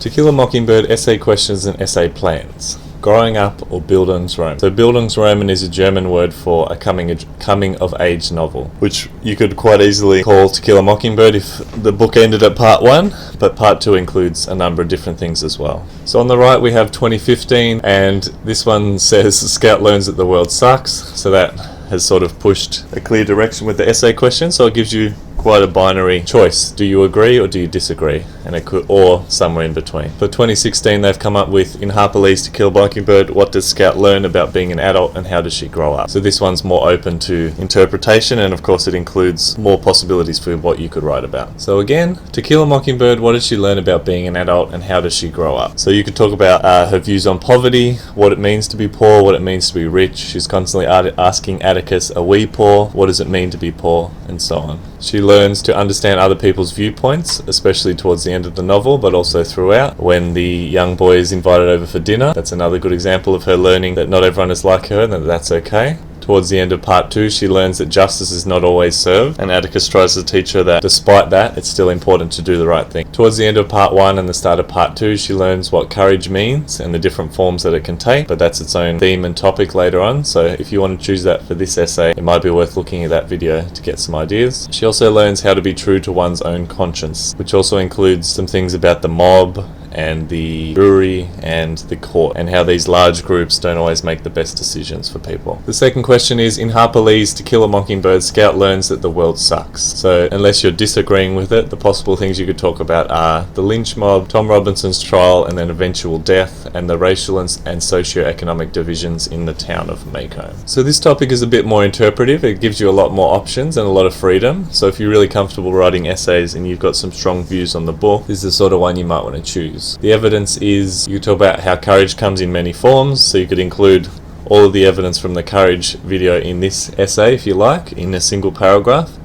To Kill a Mockingbird, essay questions and essay plans. Growing up or Bildungsroman. So Bildungsroman is a German word for a coming of age novel, which you could quite easily call To Kill a Mockingbird if the book ended at part 1, but part 2 includes a number of different things as well. So on the right we have 2015, and this one says Scout learns that the world sucks, so that has sort of pushed a clear direction with the essay question, so it gives you quite a binary choice. Do you agree or do you disagree? And it could, or somewhere in between. For 2016 they've come up with, in Harper To Kill a Mockingbird, what does Scout learn about being an adult and how does she grow up? So this one's more open to interpretation, and of course it includes more possibilities for what you could write about. So again, To Kill a Mockingbird, what does she learn about being an adult and how does she grow up? So you could talk about her views on poverty, what it means to be poor, what it means to be rich. She's constantly asking Atticus, are we poor? What does it mean to be poor? And so on. She learns to understand other people's viewpoints, especially towards the end of the novel, but also throughout. When the young boy is invited over for dinner, that's another good example of her learning that not everyone is like her and that that's okay. Towards the end of part 2, she learns that justice is not always served, and Atticus tries to teach her that despite that, it's still important to do the right thing. Towards the end of part 1 and the start of part 2, she learns what courage means and the different forms that it can take, but that's its own theme and topic later on, so if you want to choose that for this essay, it might be worth looking at that video to get some ideas. She also learns how to be true to one's own conscience, which also includes some things about the mob, and the jury and the court, and how these large groups don't always make the best decisions for people. The second question is, in Harper Lee's To Kill a Mockingbird, Scout learns that the world sucks. So unless you're disagreeing with it, the possible things you could talk about are the lynch mob, Tom Robinson's trial and then eventual death, and the racial and socio-economic divisions in the town of Macomb. So this topic is a bit more interpretive. It gives you a lot more options and a lot of freedom. So if you're really comfortable writing essays and you've got some strong views on the book, this is the sort of one you might want to choose. The evidence is, you talk about how courage comes in many forms, so you could include all of the evidence from the courage video in this essay if you like, in a single paragraph.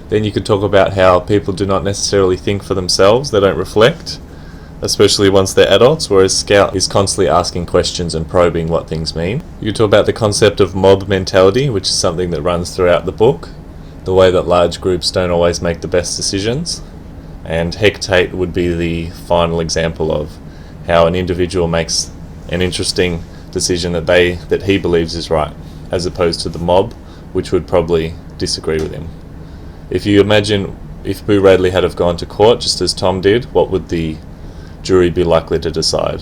Then you could talk about how people do not necessarily think for themselves, they don't reflect, especially once they're adults, whereas Scout is constantly asking questions and probing what things mean. You could talk about the concept of mob mentality, which is something that runs throughout the book, the way that large groups don't always make the best decisions. And hectate would be the final example of how an individual makes an interesting decision that he believes is right, as opposed to the mob, which would probably disagree with him. If you imagine if Boo Radley had have gone to court just as Tom did, what would the jury be likely to decide?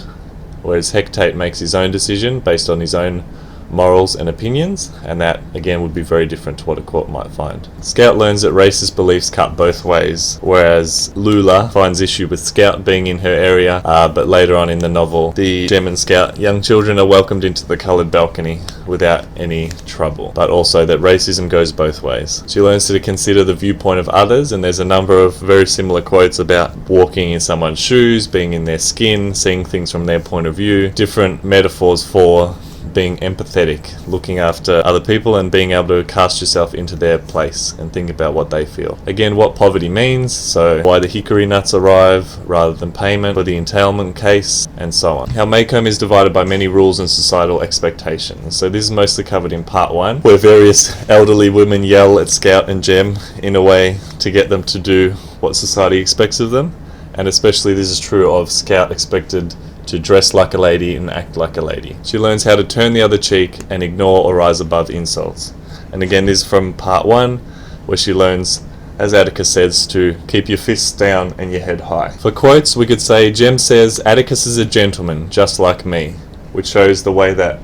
Whereas hectate makes his own decision based on his own morals and opinions, and that again would be very different to what a court might find. Scout learns that racist beliefs cut both ways, whereas Lula finds issue with Scout being in her area, but later on in the novel the Gem and Scout young children are welcomed into the coloured balcony without any trouble, but also that racism goes both ways. She learns to consider the viewpoint of others, and there's a number of very similar quotes about walking in someone's shoes, being in their skin, seeing things from their point of view, different metaphors for being empathetic, looking after other people and being able to cast yourself into their place and think about what they feel. Again, what poverty means, so why the hickory nuts arrive rather than payment for the entailment case, and so on. How Macomb is divided by many rules and societal expectations. So this is mostly covered in part 1, where various elderly women yell at Scout and Gem in a way to get them to do what society expects of them, and especially this is true of Scout expected to dress like a lady and act like a lady. She learns how to turn the other cheek and ignore or rise above insults. And again, this is from part 1, where she learns, as Atticus says, to keep your fists down and your head high. For quotes, we could say, Jem says, Atticus is a gentleman, just like me, which shows the way that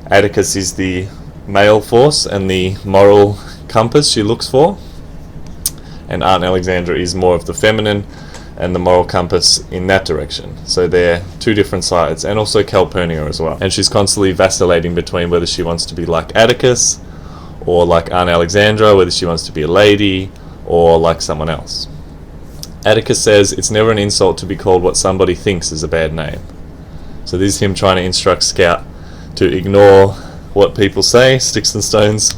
Atticus is the male force and the moral compass she looks for, and Aunt Alexandra is more of the feminine and the moral compass in that direction. So they're two different sides, and also Calpurnia as well. And she's constantly vacillating between whether she wants to be like Atticus or like Aunt Alexandra, whether she wants to be a lady or like someone else. Atticus says it's never an insult to be called what somebody thinks is a bad name. So this is him trying to instruct Scout to ignore what people say, sticks and stones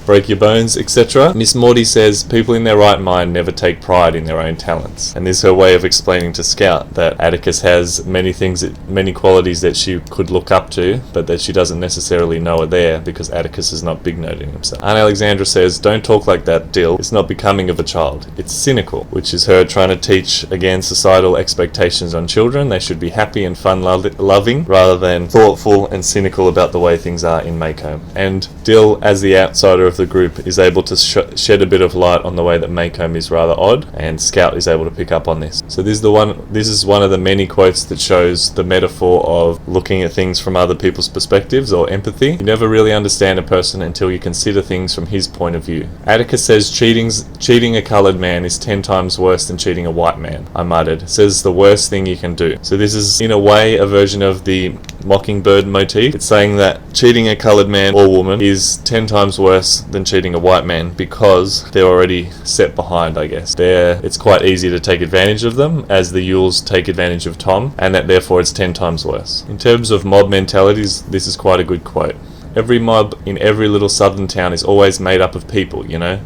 break your bones, etc. Miss Morty says people in their right mind never take pride in their own talents. And this is her way of explaining to Scout that Atticus has many qualities that she could look up to, but that she doesn't necessarily know are there because Atticus is not big-noting himself. Aunt Alexandra says, don't talk like that, Dill. It's not becoming of a child. It's cynical, which is her trying to teach, again, societal expectations on children. They should be happy and fun-loving rather than thoughtful and cynical about the way things are in Maycomb. And Dill, as the outsider of the group, is able to shed a bit of light on the way that Maycomb is rather odd, and Scout is able to pick up on this. So this is one of the many quotes that shows the metaphor of looking at things from other people's perspectives, or empathy. You never really understand a person until you consider things from his point of view. Atticus says cheating a coloured man is 10 times worse than cheating a white man. I muttered. Says the worst thing you can do. So this is in a way a version of the Mockingbird motif. It's saying that cheating a coloured man or woman is 10 times worse than cheating a white man because they're already set behind, I guess. It's quite easy to take advantage of them, as the Yules take advantage of Tom, and that therefore it's 10 times worse. In terms of mob mentalities, this is quite a good quote. Every mob in every little southern town is always made up of people, you know?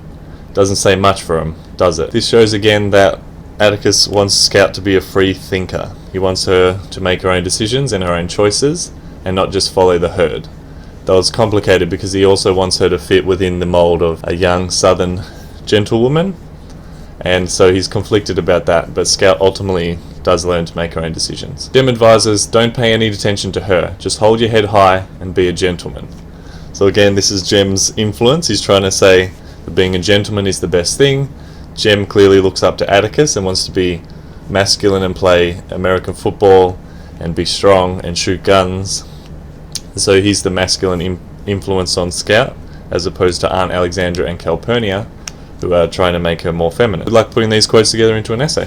Doesn't say much for them, does it? This shows again that Atticus wants Scout to be a free thinker. He wants her to make her own decisions and her own choices, and not just follow the herd. Though it's complicated because he also wants her to fit within the mould of a young southern gentlewoman, and so he's conflicted about that, but Scout ultimately does learn to make her own decisions. Jem advises, don't pay any attention to her, just hold your head high and be a gentleman. So again, this is Jem's influence. He's trying to say that being a gentleman is the best thing. Jem clearly looks up to Atticus and wants to be masculine and play American football and be strong and shoot guns. So he's the masculine influence on Scout, as opposed to Aunt Alexandra and Calpurnia, who are trying to make her more feminine. Good luck putting these quotes together into an essay.